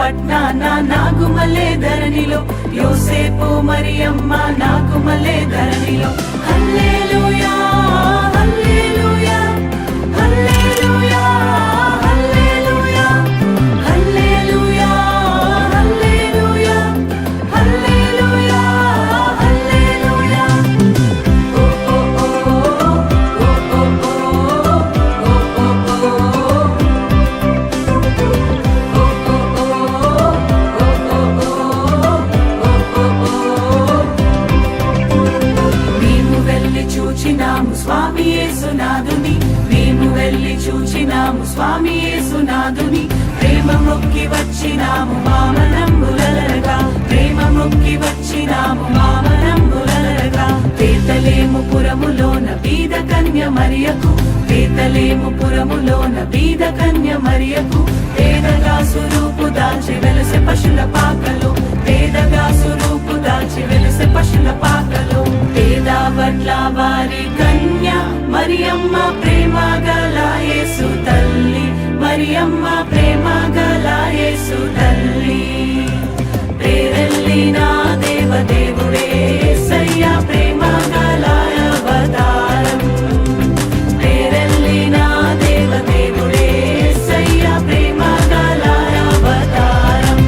పట్నాన నాగుమల్లే ధరణిలో, యోసేపు మరియమ్మ నాగుమల్లే ధరణిలో. హల్లెలూయా హల్లెలూయా హల్లెలూయా హల్లెలూయా హల్లెలూయా హల్లెలూయా హల్లెలూయా హల్లెలూయా. ఓ ఓ ఓ ఓ ఓ చూచినాము స్వామి యేసునాథుని, మేము వెళ్ళి చూచినాము స్వామి యేసునాథుని. ప్రేమ మొక్కి వచ్చినాము మామనంబులరగా, ప్రేమ మొక్కి వచ్చినాము మామనంబులరగా. బేతలేము పురములోన బీద కన్య మరియకు, బేతలేము పురములోన బీద కన్య మరియకు. పేదగా స్వరూపు దాల్చి వెలసె పశుల పాకలో, పేదగా స్వరూపు దాల్చి వెలసె పశుల పాకలో. పేద వడ్ల వారి కన్య మరియమ్మ ప్రేమ గల యేసు తల్లి, మరియమ్మ ప్రేమ గల యేసు తల్లి. పేరెల్లిన దేవదేవుడే యేసయ్య ప్రేమ గల అవతారం, పేరెల్లిన దేవదేవుడే యేసయ్య ప్రేమ గల అవతారం.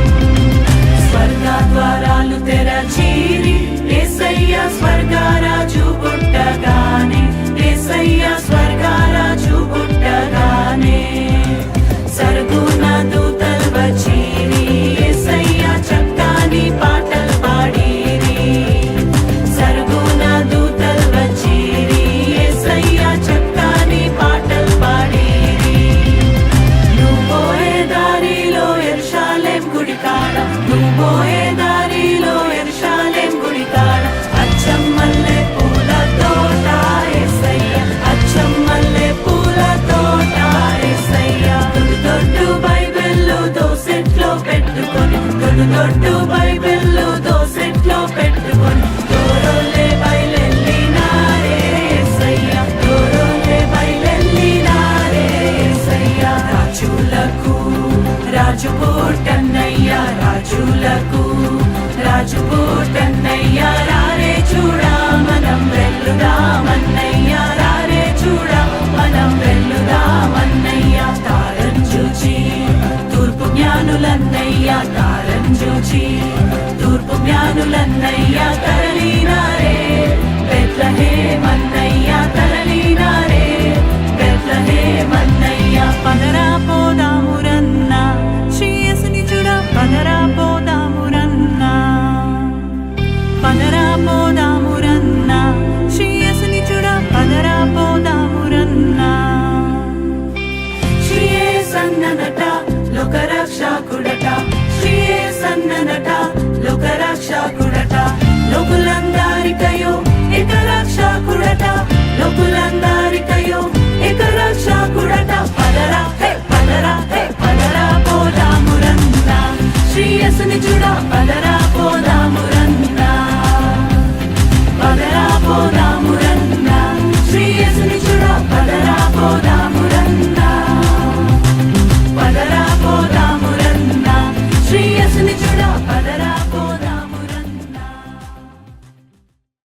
స్వర్గ ద్వారాలు తెరచీరి యేసయ్య స్వర్గరాజు పుట్టగానే, యేసయ్య స్వర్గరాజు పుట్టగానే. సరుగున దూతలు వచ్చీరి యేసయ్య చక్కని పాటలు పాడిరి, సరుగున దూతలు వచ్చీరి యేసయ్య చక్కని పాటలు పాడిరి. నువ్వు పోయే దారిలో యెరూషలేం గుడి కాడ, నువ్వు పోయే దారిలో యెరూషలేం గుడి కాడ అచ్చం మల్లె పూల తోట యేసయ్య, అచ్చం మల్లె పూల తోట యేసయ్య. దొడ్డు బైబిళ్ళు దోసెట్లో పెట్టుకొని, దొడ్డు బైబిళ్ళు దోసెట్లో పెట్టుకొని. దూరోలే బయలెల్లినారే యేసయ్య, దూరోలే బయలెల్లినారే యేసయ్య. రాజులకు రాజు పుట్టన్నయ్య, రాజులకు రాజు పుట్టన్నయ్య. రారే చూడా మనం వెల్లుదామన్నయ్య, రారే చూడా మనం వెల్లుదామన్నయ్య. తారం చూచి తూర్పు జ్ఞానులన్నయ్య, తారం చూచి తూర్పు జ్ఞానులన్నయ్య. తరలినారే బెత్లెహేమన్నయ్య, తరలినారే బెత్లెహేమన్నయ్య. పదరా పోదాము